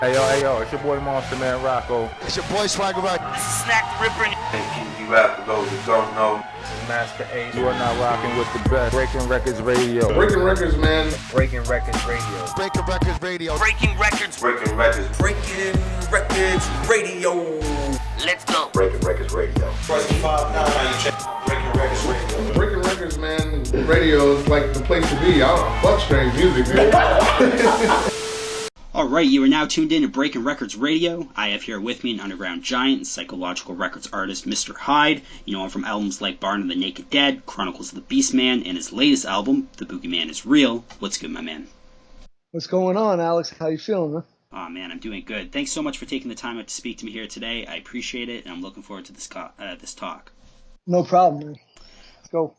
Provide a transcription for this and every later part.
Hey yo, it's your boy Monster Man Rocco. It's your boy Swagger Rock. This is Snack the Ripper. And you rap for those who don't know. This is Master Ace. You are now rocking with the best. Breaking Records Radio. Breaking Records, man. Breaking Records Radio. Breaking Records Radio. Breaking Records. Breaking Records. Breaking Records Radio. Let's go. Breaking Records Radio. Press 5-9, check Breaking Records Radio. Breaking Records, man. Radio is like the place to be. I don't fuck strange music, man. Alright, you are now tuned in to Breaking Records Radio. I have here with me an underground giant and psychological records artist, Mr. HYDE. You know him from albums like Barn of the Naked Dead, Chronicles of the Beastman, and his latest album, The Boogeyman Is Real. What's good, my man? What's going on, Alex? How you feeling, man? Oh man, I'm doing good. Thanks so much for taking the time out to speak to me here today. I appreciate it, and I'm looking forward to this talk. No problem, man. Let's go.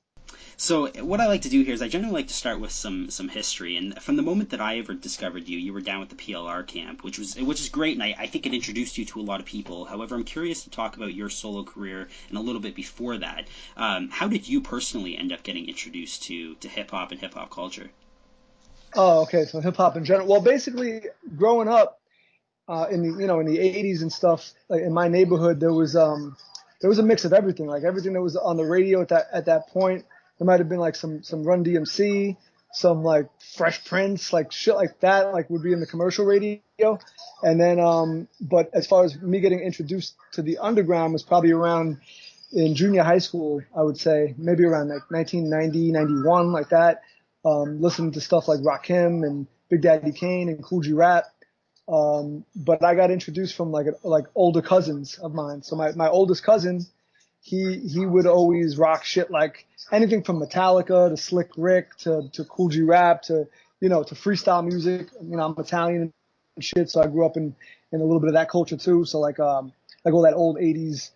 So what I like to do here is I generally like to start with some history, and from the moment that I ever discovered you, you were down with the PLR camp, which is great, and I think it introduced you to a lot of people. However, I'm curious to talk about your solo career and a little bit before that. How did you personally end up getting introduced to hip hop and hip hop culture? Oh, okay. So hip hop in general. Well, basically, growing up in the '80s and stuff, like in my neighborhood, there was a mix of everything, like everything that was on the radio at that point. There might have been like some Run DMC, some like Fresh Prince, like shit like that, like would be in the commercial radio. And then, but as far as me getting introduced to the underground was probably around in junior high school, I would say, maybe around like 1990, 91, like that. Listening to stuff like Rakim and Big Daddy Kane and Cool G Rap. But I got introduced from like older cousins of mine. So my oldest cousin, he would always rock shit like anything from Metallica to Slick Rick to Cool G Rap to to freestyle music. I'm Italian and shit, so I grew up in a little bit of that culture too. So like all that old '80s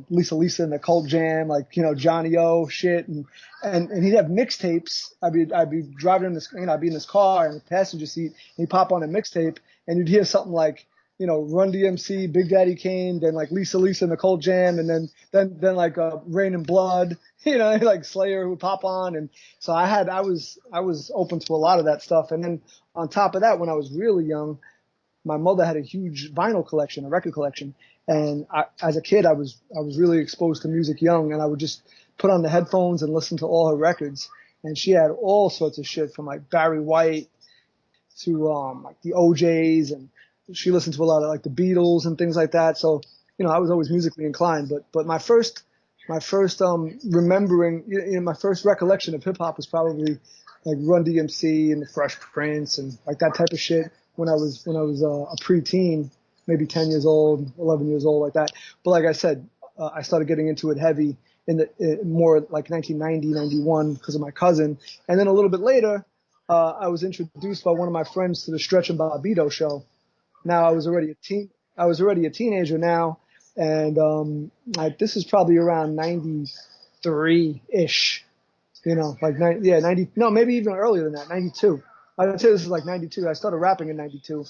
Lisa and the Cult Jam, like Johnny O shit, and he'd have mixtapes. I'd be driving in this, I'd be in this car in the passenger seat, and he'd pop on a mixtape, and you'd hear something like Run DMC, Big Daddy Kane, then like Lisa and the Cold Jam, and then like Rain and Blood, like Slayer would pop on, and so I was open to a lot of that stuff. And then on top of that, when I was really young, my mother had a huge vinyl collection, a record collection, and as a kid I was really exposed to music young, and I would just put on the headphones and listen to all her records, and she had all sorts of shit from like Barry White to like the OJs, and she listened to a lot of like the Beatles and things like that. So, I was always musically inclined, but my first remembering, my first recollection of hip hop was probably like Run DMC and the Fresh Prince and like that type of shit when I was a preteen, maybe 10 years old, 11 years old, like that. But like I said, I started getting into it heavy in more like 1990, 91 because of my cousin. And then a little bit later, I was introduced by one of my friends to the Stretch and Bobbito show. Now I was already a teenager now, and this is probably around 93-ish, like 90, no, maybe even earlier than that, 92. I would say this is like 92. I started rapping in 92,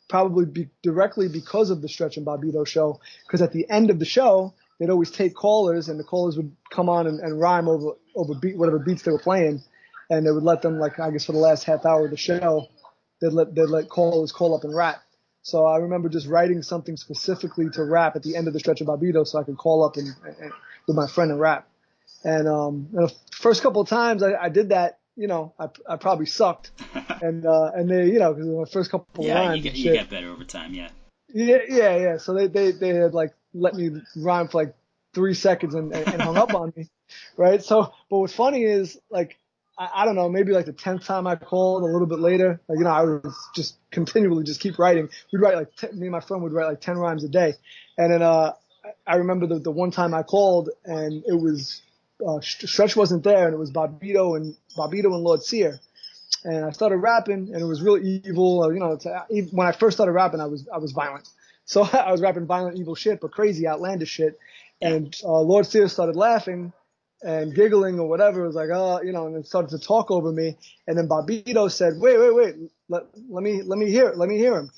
probably directly because of the Stretch and Bobbito show, because at the end of the show, they'd always take callers, and the callers would come on and rhyme over whatever beats they were playing, and they would let them, like, I guess for the last half hour of the show, they'd let callers call up and rap. So I remember just writing something specifically to rap at the end of the Stretch of Bobbito so I could call up and with my friend and rap. And the first couple of times I did that, I probably sucked. And they, because my first couple of lines. Yeah, you get better over time, yeah. Yeah. So they had like let me rhyme for like 3 seconds and hung up on me. Right. So, but what's funny is like, I don't know, maybe like the 10th time I called, a little bit later, like, I was just continually just keep writing. We'd write like, me and my friend would write like 10 rhymes a day. And then, I remember the one time I called and it was, Stretch wasn't there, and it was Bobbito and Lord Sear. And I started rapping, and it was really evil. When I first started rapping, I was violent. So I was rapping violent, evil shit, but crazy, outlandish shit. And, Lord Sear started laughing and giggling or whatever. It was like, and then started to talk over me. And then Bobbito said, wait, let me hear him.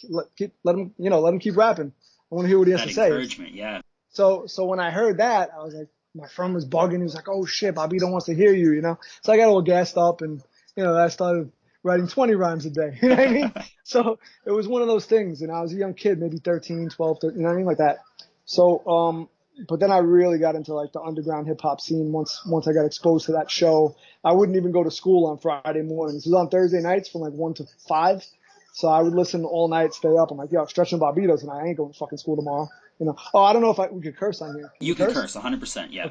Let him keep rapping. I want to hear what he has to say. Encouragement, yeah. So when I heard that, I was like, my friend was bugging. He was like, oh shit, Bobbito wants to hear you, So I got all gassed up and, I started writing 20 rhymes a day. You know what I mean? So it was one of those things. And I was a young kid, maybe 13, 12, 13, you know what I mean? Like that. So, but then I really got into like the underground hip hop scene once I got exposed to that show. I wouldn't even go to school on Friday mornings. It was on Thursday nights from like 1 to 5. So I would listen all night, stay up. I'm like, yo, stretching Barbados, and I ain't going to fucking school tomorrow. You know? Oh, I don't know if we could curse on here. You can curse 100%. Yeah.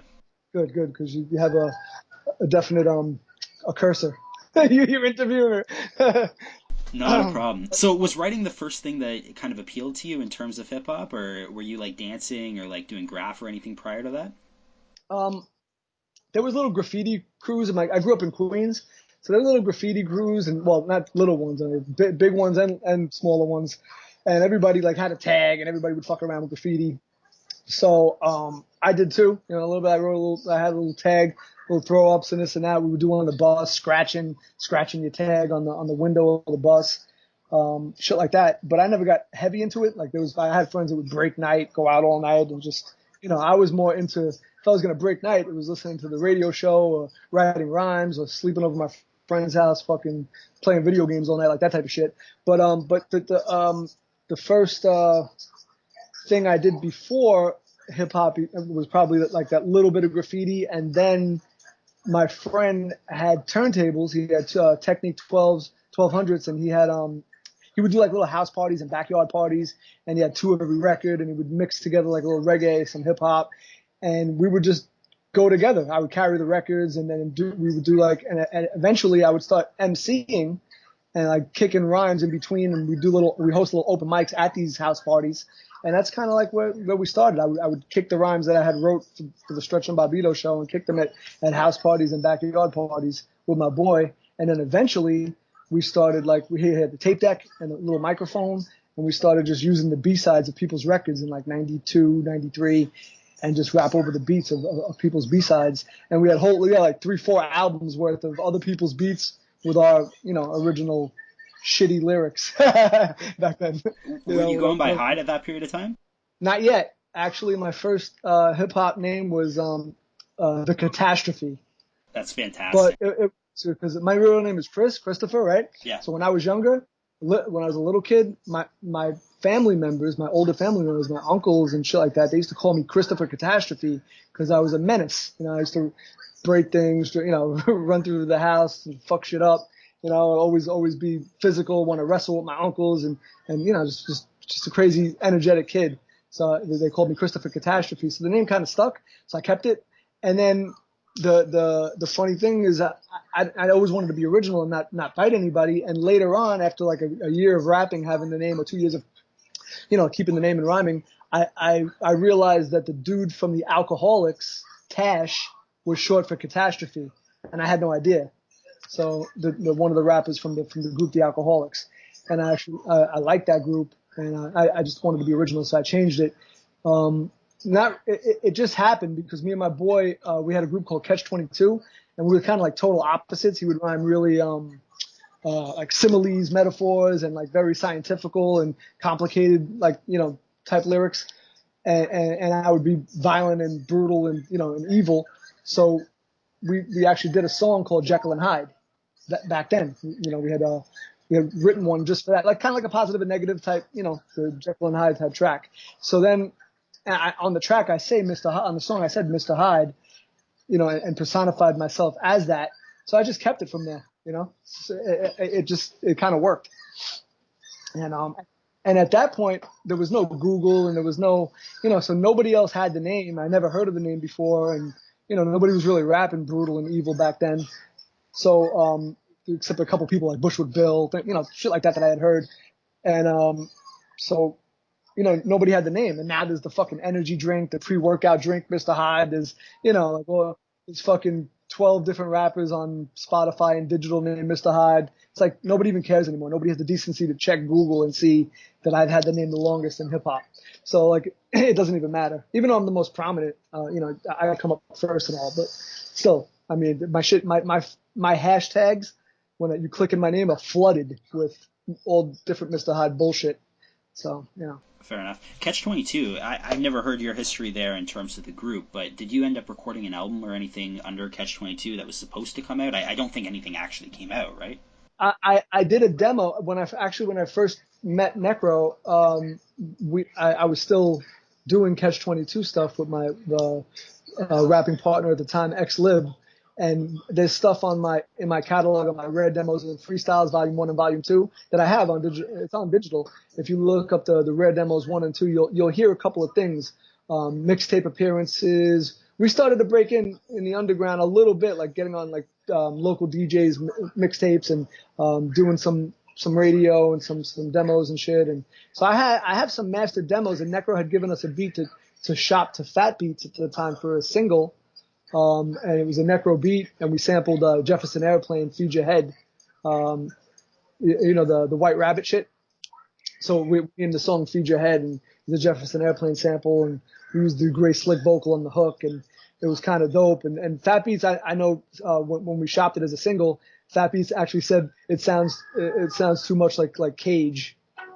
Good, because you have a definite a cursor. You're interviewing her. Not a problem. So was writing the first thing that kind of appealed to you in terms of hip hop, or were you like dancing or like doing graph or anything prior to that? There was little graffiti crews. I grew up in Queens, so there were little graffiti crews, and well, not little ones, I mean, big ones and smaller ones, and everybody like had a tag, and everybody would fuck around with graffiti. So I did too, you know, a little bit. I had a little tag, little throw ups and this and that. We would do on the bus, scratching your tag on the window of the bus, shit like that. But I never got heavy into it. Like I had friends that would break night, go out all night, and just, you know, I was more into, if I was gonna break night, it was listening to the radio show or writing rhymes or sleeping over my friend's house, fucking playing video games all night, like that type of shit. But the first thing I did before hip hop was probably like that little bit of graffiti, and then my friend had turntables. He had Technique 1200s, and he would do like little house parties and backyard parties, and he had 2 of every record, and he would mix together like a little reggae, some hip hop, and we would just go together. I would carry the records, and then we would do like, and eventually I would start emceeing and like kicking rhymes in between, and we host little open mics at these house parties. And that's kind of like where we started. I would kick the rhymes that I had wrote for the Stretch and Barbados show and kick them at house parties and backyard parties with my boy. And then eventually we started, like, we had the tape deck and a little microphone, and we started just using the B-sides of people's records in like 92, 93, and just rap over the beats of people's B-sides. And we had like 3-4 albums worth of other people's beats with our, you know, original shitty lyrics back then. Were you going by HYDE at that period of time? Not yet. Actually, my first hip hop name was The Catastrophe. That's fantastic. But because my real name is Christopher, right? Yeah. So when I was younger, when I was a little kid, my family members, my older family members, my uncles and shit like that, they used to call me Christopher Catastrophe because I was a menace. You know, I used to break things, you know, run through the house and fuck shit up. You know, always be physical, want to wrestle with my uncles, and you know, just a crazy, energetic kid. So they called me Christopher Catastrophe. So the name kind of stuck, so I kept it. And then the funny thing is, I always wanted to be original and not fight anybody. And later on, after like a year of rapping, having the name, or 2 years of, you know, keeping the name and rhyming, I realized that the dude from the Alcoholics, Tash, was short for Catastrophe, and I had no idea. So the one of the rappers from the group The Alcoholics, and I liked that group, and I just wanted to be original, so I changed it. It just happened because me and my boy, we had a group called Catch 22, and we were kind of like total opposites. He would rhyme really like similes, metaphors, and like very scientifical and complicated, like, you know, type lyrics, and I would be violent and brutal and, you know, and evil. So we actually did a song called Jekyll and Hyde back then. You know, we had written one just for that, like kind of like a positive and negative type, you know, the Jekyll and Hyde type track. So then on the track I say on the song I said Mr. Hyde, you know, and personified myself as that. So I just kept it from there, you know. So it kind of worked. And at that point there was no Google and there was no, you know, so nobody else had the name. I never heard of the name before, and you know, nobody was really rapping brutal and evil back then. So, except a couple people like Bushwood Bill, you know, shit like that I had heard. And, so, you know, nobody had the name. And now there's the fucking energy drink, the pre-workout drink, Mr. Hyde. There's, you know, like, well, there's fucking 12 different rappers on Spotify and digital named Mr. Hyde. It's like nobody even cares anymore. Nobody has the decency to check Google and see that I've had the name the longest in hip hop. So like, it doesn't even matter. Even though I'm the most prominent, you know, I come up first and all, but still, I mean, my hashtags, when you click in my name, are flooded with all different Mr. Hyde bullshit. So, yeah. Fair enough. Catch 22, I've never heard your history there in terms of the group, but did you end up recording an album or anything under Catch 22 that was supposed to come out? I don't think anything actually came out, right? I did a demo when I first met Necro. I was still doing Catch 22 stuff with the rapping partner at the time, X Lib, and there's stuff in my catalog of my rare demos and freestyles, Volume 1 and Volume 2 that I have on digital. It's on digital. If you look up the rare demos 1 and 2, you'll hear a couple of things, mixtape appearances. We started to break in the underground a little bit, like getting on like local DJs mixtapes and doing some radio and some demos and shit. And so I have some mastered demos, and Necro had given us a beat to shop to Fat Beats at the time for a single. And it was a Necro beat, and we sampled Jefferson Airplane, Feed Your Head, the White Rabbit shit. So we in the song Feed Your Head, and the Jefferson Airplane sample, and we used the great slick vocal on the hook, and it was kind of dope. And Fat Beats, I know when we shopped it as a single, Fat Beats actually said it sounds too much like Cage.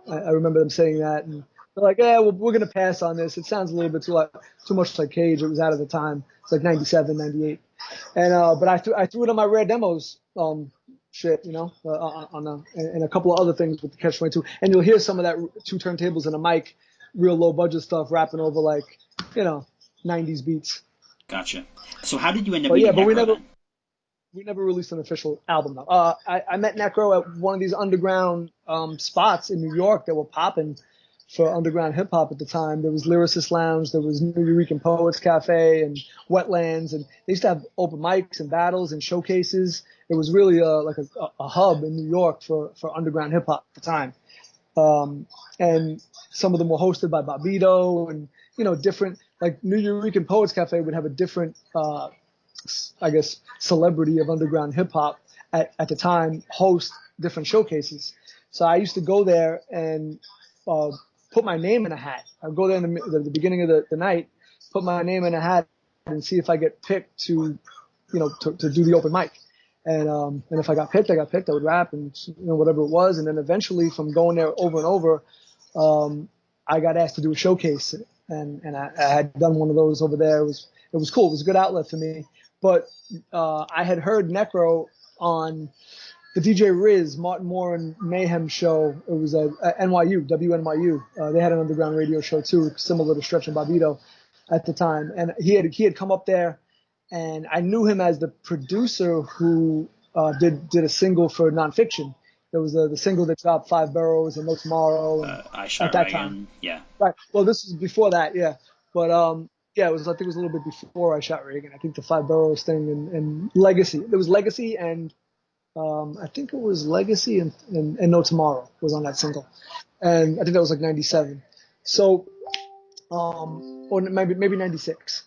I remember them saying that, and they're like, yeah, well, we're gonna pass on this. It sounds a little bit too much like Cage. It was out of the time. It's like 97, 98. And but I threw it on my rare demos shit, and a couple of other things with the Catch 22. And you'll hear some of that 2 turntables and a mic, real low budget stuff, rapping over like 90s beats. Gotcha. So how did you end up meeting but Necro we never released an official album though. I met Necro at one of these underground spots in New York that were popping for underground hip hop at the time. There was Lyricist Lounge, there was New Eurekan Poets Cafe and Wetlands, and they used to have open mics and battles and showcases. It was really like a hub in New York for underground hip hop at the time. And some of them were hosted by Bobbito and, different, like New Eurekan Poets Cafe would have a different, celebrity of underground hip hop at the time host different showcases. So I used to go there and, put my name in a hat. I'd go there in the beginning of the night, put my name in a hat and see if I get picked to do the open mic. And if I got picked, I would rap and, whatever it was. And then eventually from going there over and over, I got asked to do a showcase, and I had done one of those over there. It was cool. It was a good outlet for me. But, I had heard Necro on the DJ Riz, Martin Moore and Mayhem show. It was a NYU, WNYU. They had an underground radio show too, similar to Stretch and Bobbito at the time. And he had come up there, and I knew him as the producer who did a single for Nonfiction. There was the single that dropped 5 Boroughs and No Tomorrow. And I Shot at that Reagan. time. Yeah. Right. Well, this was before that, yeah. But I think it was a little bit before I Shot Reagan. I think the 5 Boroughs thing and Legacy. There was Legacy and I think it was Legacy and No Tomorrow was on that single. And I think that was like 97. So, or maybe 96.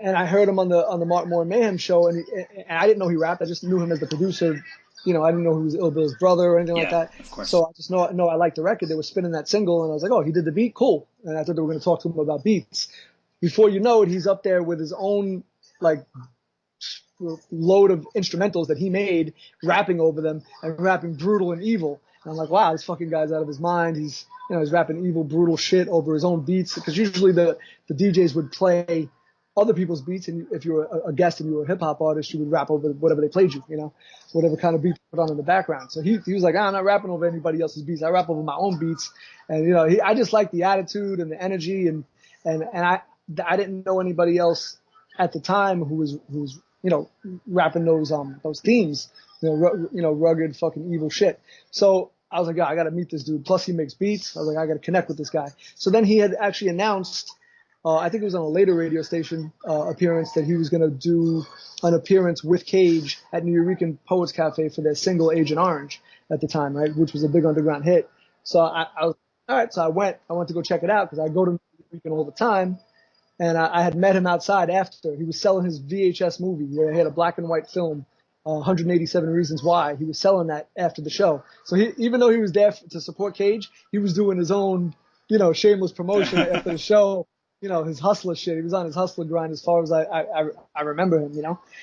And I heard him on the Martin Moore and Mayhem show, and I didn't know he rapped. I just knew him as the producer. I didn't know he was Ill Bill's brother or anything like that. Of course. So I just know I liked the record. They were spinning that single, and I was like, oh, he did the beat? Cool. And I thought they were going to talk to him about beats. Before you know it, he's up there with his own, like, load of instrumentals that he made, rapping over them and rapping brutal and evil. And I'm like, wow, this fucking guy's out of his mind. He's rapping evil, brutal shit over his own beats. Because usually the DJs would play other people's beats, and if you were a guest and you were a hip hop artist, you would rap over whatever they played you, whatever kind of beat they put on in the background. So he was like, I'm not rapping over anybody else's beats. I rap over my own beats. And I just like the attitude and the energy, and I didn't know anybody else at the time who was rapping those themes, rugged fucking evil shit. So I was like, I got to meet this dude. Plus he makes beats. I was like, I got to connect with this guy. So then he had actually announced, I think it was on a later radio station appearance, that he was going to do an appearance with Cage at New Eurekan Poets Cafe for their single Agent Orange at the time, right, which was a big underground hit. So I was, all right, so I went to go check it out because I go to New Eurekan all the time. And I had met him outside after. He was selling his VHS movie where he had a black and white film, 187 Reasons Why. He was selling that after the show. So even though he was there to support Cage, he was doing his own, shameless promotion after the show. His hustler shit. He was on his hustler grind as far as I remember him,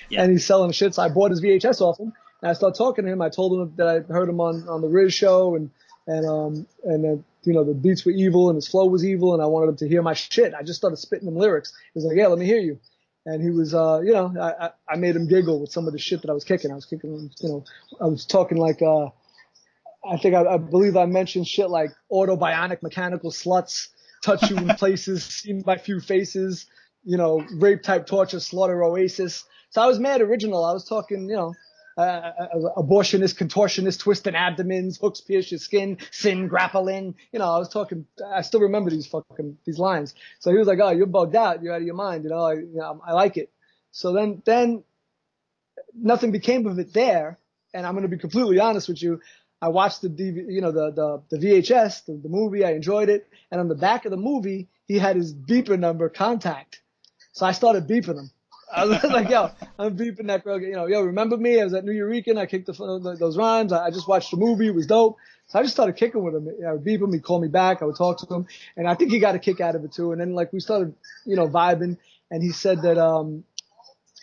Yeah. And he's selling shit. So I bought his VHS off him, and I started talking to him. I told him that I heard him on the Riz show, and then, the beats were evil and his flow was evil, and I wanted him to hear my shit. I just started spitting him lyrics. He was like, yeah, let me hear you. And he was, you know, I made him giggle with some of the shit that I was kicking. I was kicking, you know, I was talking like, I believe I mentioned shit like autobionic mechanical sluts, touch you in places, seen by few faces, you know, rape type torture, slaughter oasis. So I was mad original. I was talking, you know, abortionist, contortionist, twisting abdomens, hooks pierce your skin, sin, grappling. You know, I was talking, I still remember these lines. So he was like, oh, you're bugged out. You're out of your mind. You know, I like it. So then nothing became of it there. And I'm going to be completely honest with you. I watched the VHS, the movie. I enjoyed it. And on the back of the movie, he had his beeper number, contact. So I started beeping him. I was like, yo, I'm beeping Necro. You know, yo, remember me? I was at New Eurekan. I kicked those rhymes. I just watched the movie. It was dope. So I just started kicking with him. I would beep him. He'd call me back. I would talk to him. And I think he got a kick out of it too. And then like we started, you know, vibing. And he said that,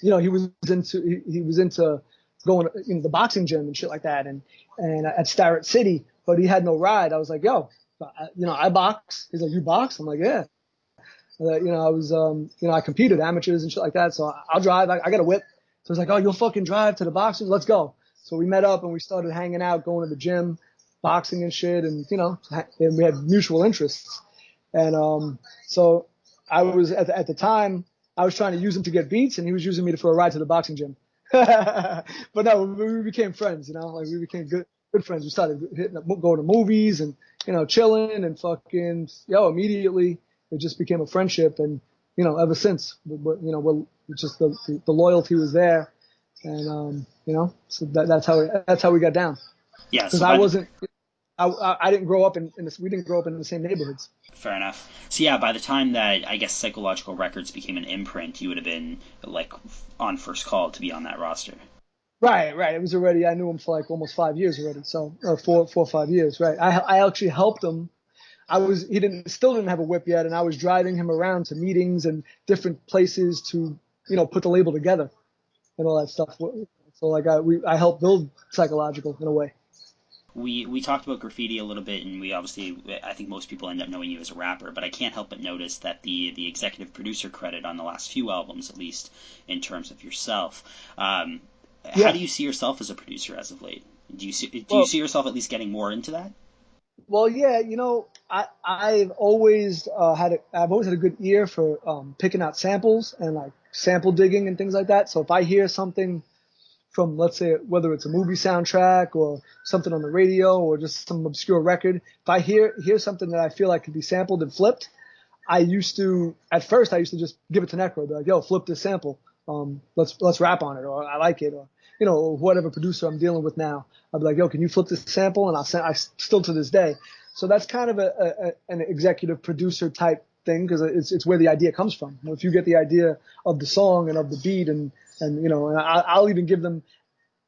you know, he was into going in the boxing gym and shit like that. And at Starrett City, but he had no ride. I was like, yo, you know, I box. He's like, you box? I'm like, yeah. You know, I was, you know, I competed amateurs and shit like that. So I'll drive. I got a whip. So it's like, oh, you'll fucking drive to the boxing. Let's go. So we met up and we started hanging out, going to the gym, boxing and shit. And, you know, and we had mutual interests. And, so I was at the time, I was trying to use him to get beats and he was using me for a ride to the boxing gym. But no, we became friends, you know, like we became good friends. We started going to movies and, you know, chilling and fucking, immediately it just became a friendship. And, you know, ever since, you know, just the loyalty was there. And, you know, so that's how we got down. Yeah. Cause So I didn't grow up we didn't grow up in the same neighborhoods. Fair enough. So yeah, by the time that I guess Psychological Records became an imprint, you would have been like on first call to be on that roster. Right. It was already, I knew him for like almost 5 years already. So 4 or 5 years. Right. I actually helped him. He still didn't have a whip yet. And I was driving him around to meetings and different places to, you know, put the label together and all that stuff. So like I helped build Psychological in a way. We talked about graffiti a little bit, and I think most people end up knowing you as a rapper, but I can't help but notice that the executive producer credit on the last few albums, at least in terms of yourself, how do you see yourself as a producer as of late? Do you see yourself at least getting more into that? Well, yeah, you know, I've always had a good ear for picking out samples and like sample digging and things like that. So if I hear something from, let's say, whether it's a movie soundtrack or something on the radio or just some obscure record, if I hear something that I feel like could be sampled and flipped, at first I used to just give it to Necro, be like, yo, flip this sample. Let's rap on it, or I like it, or, you know, whatever producer I'm dealing with now. I'd be like, yo, can you flip this sample? And I still to this day. So that's kind of an executive producer type thing, because it's where the idea comes from. You know, if you get the idea of the song and of the beat and you know, and I'll even give them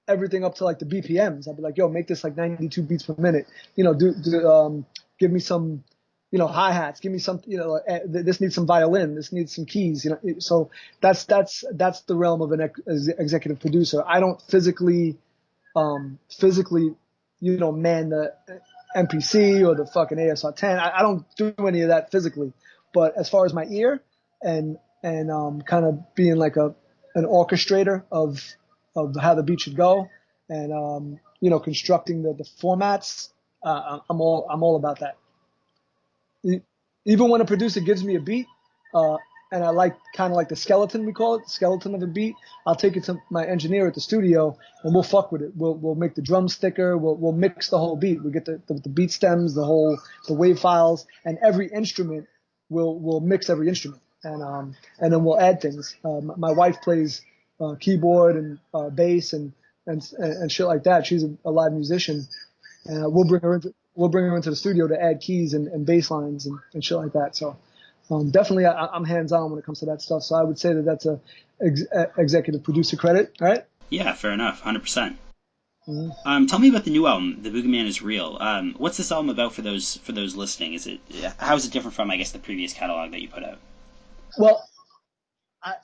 everything up to like the BPMs. I'll be like, yo, make this like 92 beats per minute. You know, give me some, you know, hi-hats. Give me some, you know, this needs some violin. This needs some keys. You know, so that's the realm of an executive producer. I don't physically, you know, man the MPC or the fucking ASR 10. I don't do any of that physically. But as far as my ear and kind of being like an orchestrator of how the beat should go, and you know, constructing the formats, I'm all about that. Even when a producer gives me a beat, and I like kind of like the skeleton, we call it, the skeleton of a beat, I'll take it to my engineer at the studio and we'll fuck with it. We'll make the drums thicker. We'll mix the whole beat. We get the beat stems, the wave files, and every instrument. We'll mix every instrument, and then we'll add things. My wife plays keyboard and bass and shit like that. She's a live musician, and we'll bring her into the studio to add keys and bass lines and shit like that. So definitely I'm hands on when it comes to that stuff. So I would say that's a executive producer credit, right? Yeah, fair enough, 100%. Mm-hmm. Tell me about the new album, The Boogeyman Is Real. What's this album about for those listening? How is it different from, I guess, the previous catalog that you put out? Well,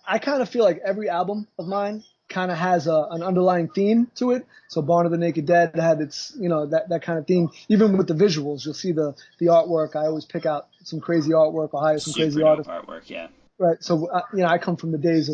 I kind of feel like every album of mine kind of has an underlying theme to it. So Born of the Naked Dead had its, you know, that kind of theme. Even with the visuals, you'll see the artwork. I always pick out some crazy artwork or hire some crazy artists. Artwork, yeah. Right. So, you know, I come from the days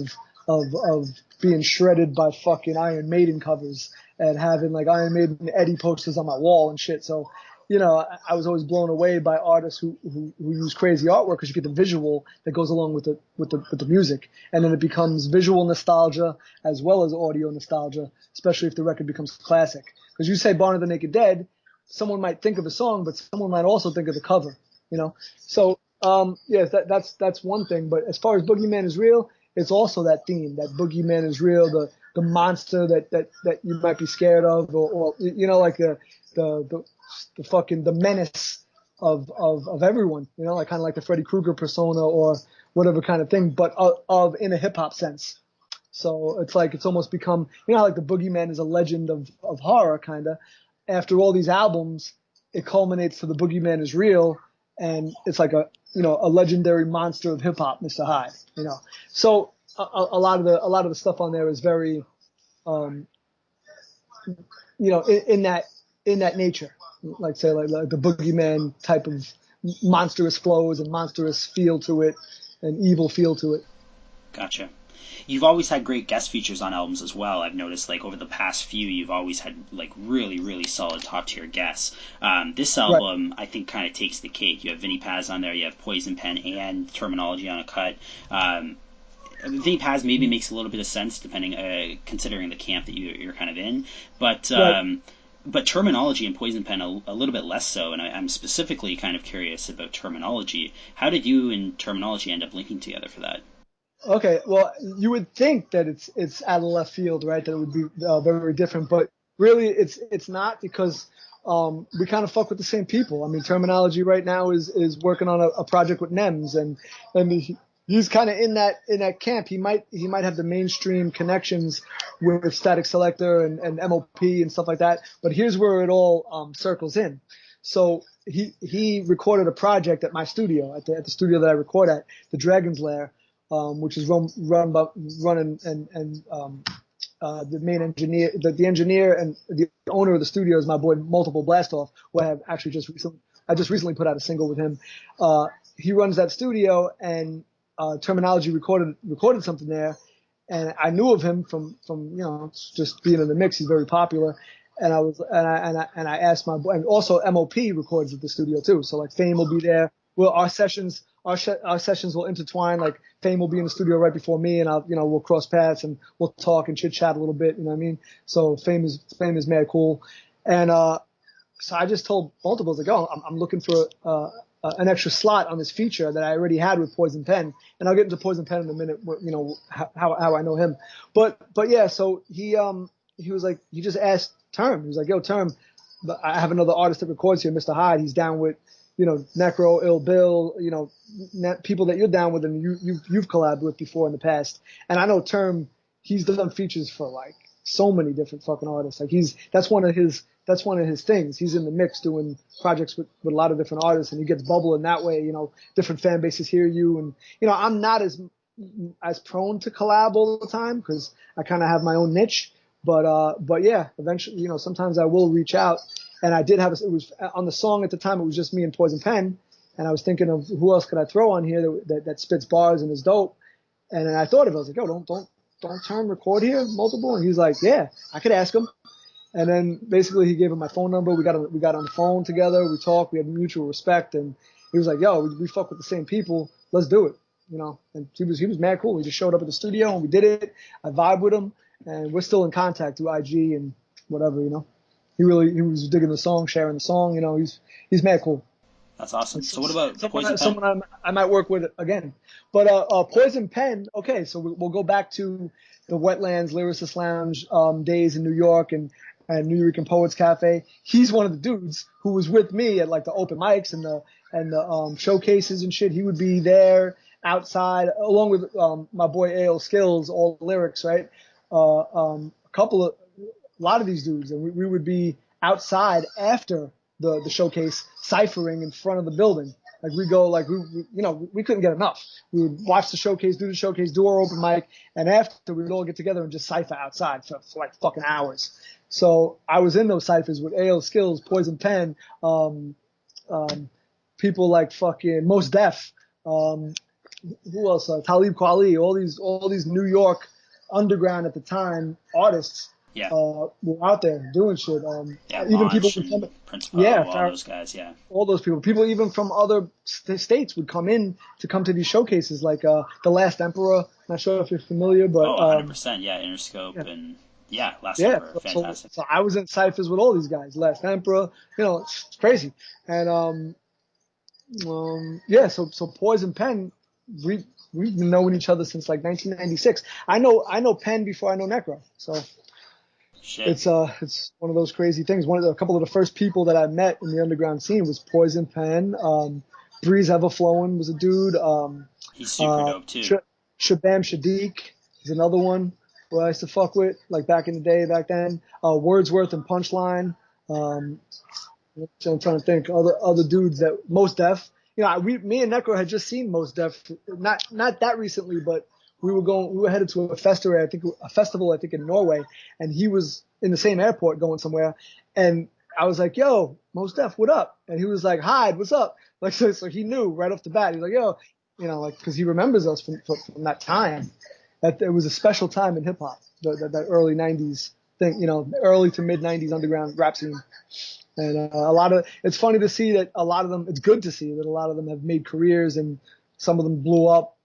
of being shredded by fucking Iron Maiden covers and having like Iron Maiden Eddie posters on my wall and shit. So, you know, I was always blown away by artists who use crazy artwork because you get the visual that goes along with the music. And then it becomes visual nostalgia as well as audio nostalgia, especially if the record becomes classic. Because you say Barn of the Naked Dead, someone might think of a song, but someone might also think of the cover, you know? So, yes, that's one thing. But as far as Boogeyman is Real, it's also that theme, that Boogeyman is real, the monster that you might be scared of, or you know, like the fucking, the menace of everyone, you know, like kind of like the Freddy Krueger persona or whatever kind of thing, but of in a hip hop sense. So it's like, it's almost become, you know, like the Boogeyman is a legend of horror kind of. After all these albums, it culminates to the Boogeyman is Real, and it's like a legendary monster of hip hop, Mr. HYDE, you know. So a lot of the stuff on there is very, you know, in that nature, like say like the Boogeyman type of monstrous flows and monstrous feel to it and evil feel to it. Gotcha. You've always had great guest features on albums as well. I've noticed, like, over the past few, you've always had, like, really, really solid top-tier guests. This album, right, I think, kind of takes the cake. You have Vinnie Paz on there, you have Poison Pen and Terminology on a cut. Vinnie Paz maybe makes a little bit of sense, considering the camp that you're kind of in. But right, but Terminology and Poison Pen a little bit less so, and I'm specifically kind of curious about Terminology. How did you and Terminology end up linking together for that? Okay, well, you would think that it's out of left field, right? That it would be very different, but really it's not, because we kind of fuck with the same people. I mean, Terminology right now is working on a project with Nems, and he's kind of in that camp. He might have the mainstream connections with Static Selector and MOP and stuff like that, but here's where it all circles in. So he recorded a project at my studio, at the studio that I record at, the Dragon's Lair. Which is run and the main engineer, the engineer and the owner of the studio is my boy Multiple Blastoff, who I have actually just recently put out a single with him. He runs that studio, and Terminology recorded something there, and I knew of him from you know, just being in the mix. He's very popular, and I asked my boy, and also MOP records at the studio too. So like Fame will be there. Well, our sessions will intertwine. Like Fame will be in the studio right before me, and we'll cross paths and we'll talk and chit chat a little bit. You know what I mean? So Fame is mad cool. And so I just told Multiples, like, oh, I'm looking for an extra slot on this feature that I already had with Poison Pen, and I'll get into Poison Pen in a minute. You know how I know him, but yeah. So he was like, he just asked Term. He was like, yo, Term, I have another artist that records here, Mr. HYDE. He's down with, you know, Necro, Ill Bill, you know, people that you're down with and you've collabed with before in the past. And I know Term, he's done features for like so many different fucking artists. Like that's one of his things. He's in the mix doing projects with a lot of different artists, and he gets bubbling that way. You know, different fan bases hear you, and you know, I'm not as prone to collab all the time because I kind of have my own niche. But yeah, eventually, you know, sometimes I will reach out. And I did have it was on the song at the time. It was just me and Poison Pen, and I was thinking of who else could I throw on here that spits bars and is dope. And then I thought of it. I was like, yo, don't Term record here, Multiple. And he's like, yeah, I could ask him. And then basically he gave him my phone number. We got on the phone together. We talked. We had mutual respect. And he was like, yo, we fuck with the same people. Let's do it. You know. And he was mad cool. He just showed up at the studio and we did it. I vibe with him, and we're still in contact through IG and whatever, you know. He was digging the song, sharing the song. You know, he's mad cool. That's awesome. So what about Poison Pen? Someone I might work with again. But Poison Pen, okay, so we'll go back to the Wetlands Lyricist Lounge days in New York and New York and Poets Cafe. He's one of the dudes who was with me at like the open mics and the showcases and shit. He would be there outside along with my boy A.L. Skills, all lyrics, right? A lot of these dudes, and we would be outside after the showcase, ciphering in front of the building. Like we go, like we couldn't get enough. We would watch the showcase, do our open mic, and after we'd all get together and just cipher outside for like fucking hours. So I was in those ciphers with A.L. Skills, Poison Pen, people like fucking Mos Def, who else? Talib Kweli, all these New York underground at the time artists Yeah. were out there doing shit. Yeah, Even people Launch would come, and Principal, yeah, all those guys, yeah. all those people. People even from other states would come to these showcases, like The Last Emperor. Not sure if you're familiar, but Oh, 100%, yeah, Interscope yeah, and, yeah, Last yeah. Emperor, So, fantastic. so I was in ciphers with all these guys. Last Emperor, it's crazy. And yeah. So Poison Pen, we've been knowing each other since like 1996. I know Pen before I know Necro. So. Shit. It's one of those crazy things. A couple of the first people that I met in the underground scene was Poison Pen. Breeze Everflowing was a dude. He's super dope, too. Shabam Shadiq is another one who I used to fuck with, like back in the day, back then. Wordsworth and Punchline. So I'm trying to think other dudes that Mos Def. Me and Necro had just seen Mos Def, not that recently, but we were headed to a festival, I think in Norway, and he was in the same airport going somewhere, and I was like, yo, Mos Def, what up? And he was like, HYDE, what's up? Like, so he knew right off the bat. He was like, yo, like, cause he remembers us from that time. That it was a special time in hip hop, that early 90s thing, early to mid 90s underground rap scene. And it's funny to see that a lot of them, it's good to see that a lot of them have made careers and some of them blew up,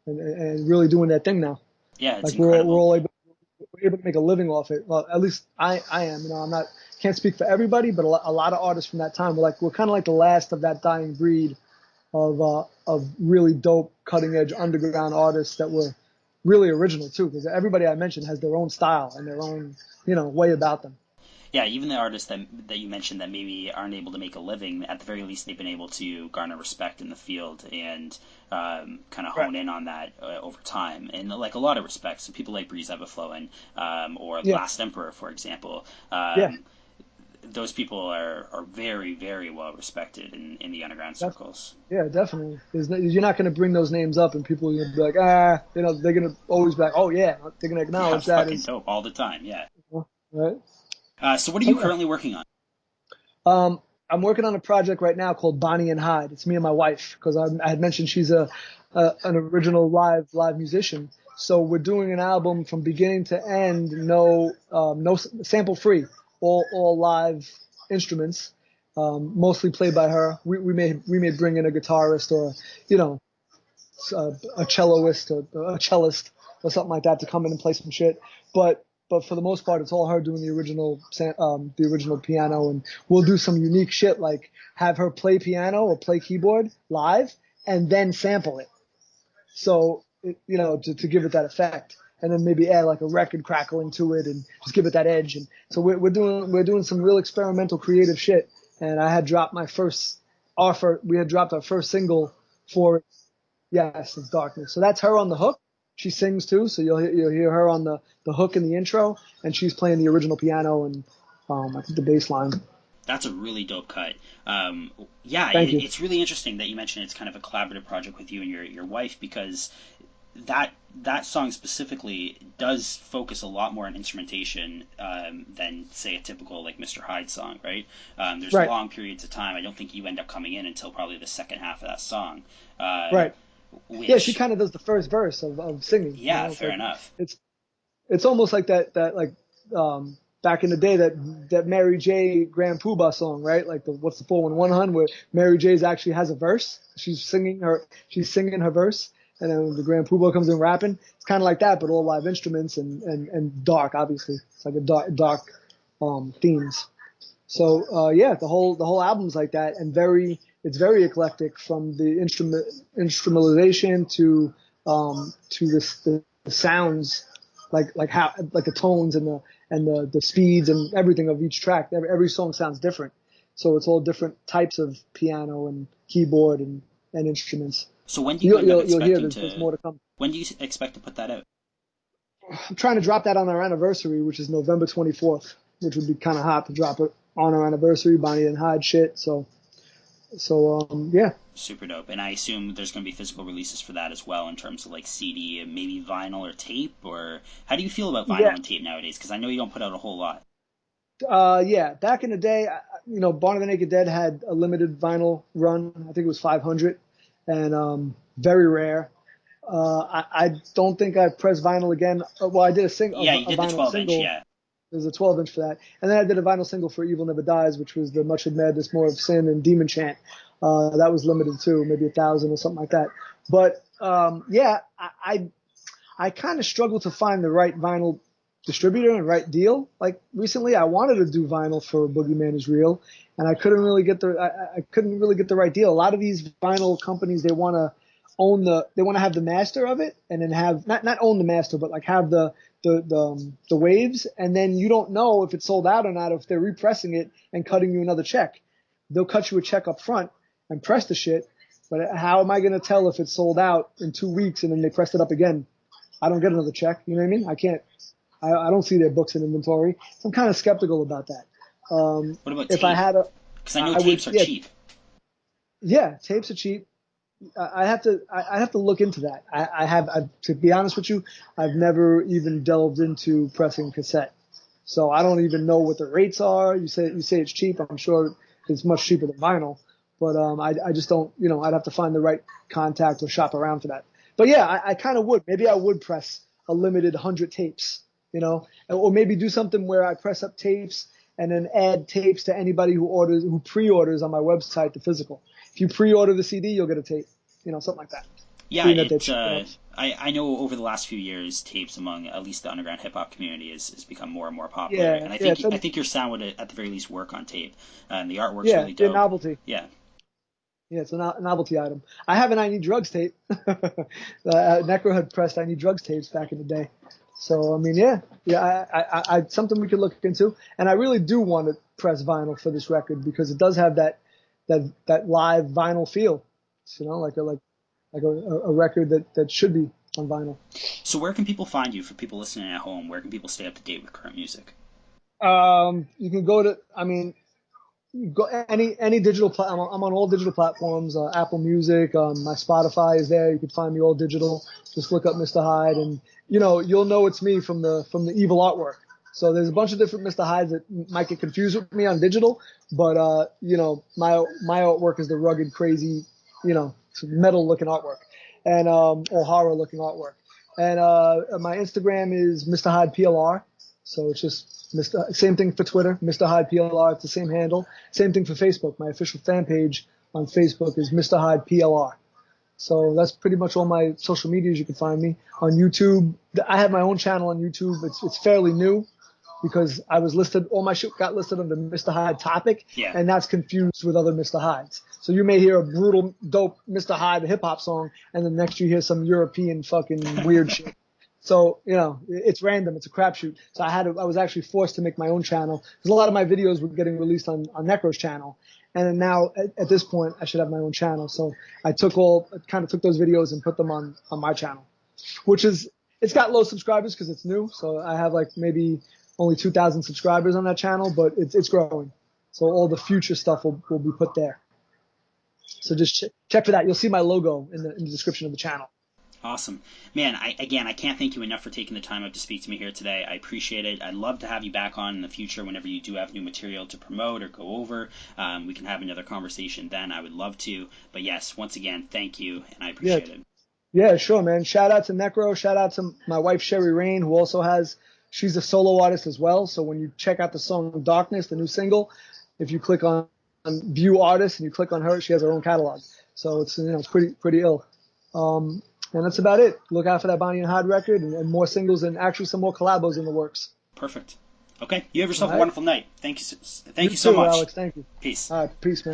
and really doing that thing now. Yeah, it's like incredible. we're all able to make a living off it. Well, at least I am. Can't speak for everybody, but a lot of artists from that time we're kind of like the last of that dying breed of really dope, cutting edge underground artists that were really original too. Because everybody I mentioned has their own style and their own way about them. Yeah, even the artists that you mentioned that maybe aren't able to make a living, at the very least they've been able to garner respect in the field and kind of hone in on that over time. And like a lot of respect, so people like Breeze Everflowing or Last Emperor, for example, those people are very, very well respected in the underground circles. Yeah, definitely. You're not going to bring those names up and people are going to be like, they're going to always be like, oh yeah, they're going to acknowledge that. Fucking dope all the time, yeah. Right. So what are you currently working on? I'm working on a project right now called Bonnie and Hyde. It's me and my wife, because I had mentioned she's an original live musician. So we're doing an album from beginning to end, no sample free, all live instruments, mostly played by her. We may bring in a guitarist or a celloist or a cellist or something like that to come in and play some shit, but for the most part, it's all her doing the original piano, and we'll do some unique shit like have her play piano or play keyboard live and then sample it. So, to give it that effect, and then maybe add like a record crackle into it and just give it that edge. And so we're doing some real experimental creative shit. And I had dropped we had dropped our first single for it. Yes, it's Darkness. So that's her on the hook. She sings too, so you'll hear her on the hook in the intro, and she's playing the original piano and I think the bass line. That's a really dope cut. It's really interesting that you mentioned it's kind of a collaborative project with you and your wife, because that song specifically does focus a lot more on instrumentation than, say, a typical like Mr. Hyde song, right? There's long periods of time. I don't think you end up coming in until probably the second half of that song. Right. Yeah, she kind of does the first verse of singing. Yeah, fair enough. It's almost like that back in the day that Mary J. Grand Poobah song, right? Like what's the 411 hun, where Mary J's actually has a verse. She's singing her verse, and then the Grand Poobah comes in rapping. It's kind of like that, but all live instruments and dark, obviously. It's like a dark themes. So the whole album's like that, and it's very eclectic, from the instrumentalization to the sounds, like how, like the tones and the speeds and everything of each track. Every song sounds different, so it's all different types of piano and keyboard and instruments. So when do you'll hear there's more to come. When do you expect to put that out? I'm trying to drop that on our anniversary, which is November 24th, which would be kind of hot to drop it on our anniversary, Bonnie and Hyde shit. So yeah. Super dope. And I assume there's going to be physical releases for that as well, in terms of like CD and maybe vinyl or tape, or how do you feel about vinyl and tape nowadays? Because I know you don't put out a whole lot. Back in the day, Born of the Naked Dead had a limited vinyl run. I think it was 500, and very rare. I don't think I pressed vinyl again. Well, I did a single. Yeah, you did the vinyl 12 inch, single. yeah. There's a 12-inch for that. And then I did a vinyl single for Evil Never Dies, which was the Much of Madness, More of Sin, and Demon Chant. That was limited too, maybe 1,000 or something like that. But yeah, I kind of struggle to find the right vinyl distributor and right deal. Like recently, I wanted to do vinyl for Boogeyman Is Real, and I couldn't really get the right deal. A lot of these vinyl companies, they want to have the master of it, and then have not own the master, but like have the waves, and then you don't know if it's sold out or not, if they're repressing it and cutting you another check. They'll cut you a check up front and press the shit, but how am I going to tell if it's sold out in 2 weeks and then they pressed it up again? I don't get another check. You know what I mean? I can't. I don't see their books in inventory. So I'm kind of skeptical about that. What about if tape? I had a, because I know tapes are cheap. Yeah, tapes are cheap. I have to look into that. To be honest with you, I've never even delved into pressing cassette, so I don't even know what the rates are. You say it's cheap. I'm sure it's much cheaper than vinyl, but I just don't. I'd have to find the right contact or shop around for that. But yeah, I kind of would. Maybe I would press a limited 100 tapes, or maybe do something where I press up tapes and then add tapes to anybody who pre-orders on my website, the physical. If you pre-order the CD, you'll get a tape, something like that. Yeah, I know over the last few years, tapes among at least the underground hip hop community has become more and more popular. Yeah, and I think your sound would at the very least work on tape, and the artwork's really dope. Yeah, novelty. Yeah. Yeah, it's a novelty item. I have an I Need Drugs tape. Necro had pressed I Need Drugs tapes back in the day. So, I mean, I something we could look into. And I really do want to press vinyl for this record because it does have that live vinyl feel. Like a record that should be on vinyl. So where can people find you for people listening at home? Where can people stay up to date with current music? You can go to, go any digital I'm on all digital platforms, Apple Music, my Spotify is there. You can find me all digital. Just look up Mr. HYDE, and you'll know it's me from the evil artwork. So there's a bunch of different Mr. HYDEs that might get confused with me on digital, but my artwork is the rugged, crazy, metal looking artwork, and or horror looking artwork. And my Instagram is Mr. HYDE PLR. So it's just same thing for Twitter, Mr. HYDE PLR. It's the same handle. Same thing for Facebook. My official fan page on Facebook is Mr. HYDE PLR. So that's pretty much all my social medias. You can find me on YouTube. I have my own channel on YouTube. It's fairly new because I was listed. All my shit got listed under Mr. HYDE topic, and that's confused with other Mr. HYDEs. So you may hear a brutal, dope Mr. HYDE hip hop song, and then next you hear some European fucking weird shit. So, it's random. It's a crapshoot. So I was actually forced to make my own channel because a lot of my videos were getting released on Necro's channel. And now at this point, I should have my own channel. So I took those videos and put them on my channel, it's got low subscribers because it's new. So I have like maybe only 2,000 subscribers on that channel, but it's growing. So all the future stuff will be put there. So just check for that. You'll see my logo in the description of the channel. Awesome. Man, I can't thank you enough for taking the time out to speak to me here today. I appreciate it. I'd love to have you back on in the future whenever you do have new material to promote or go over. We can have another conversation then. I would love to. But yes, once again, thank you, and I appreciate it. Yeah, sure, man. Shout out to Necro. Shout out to my wife, Sherry Rain, who also she's a solo artist as well. So when you check out the song Darkness, the new single, if you click on View Artist and you click on her, she has her own catalog. So it's pretty ill. And that's about it. Look out for that Bonnie and Hyde record and more singles and actually some more collabos in the works. Perfect. Okay. You have yourself a wonderful night. Thank you so much. Alex. Thank you. Peace. All right. Peace, man.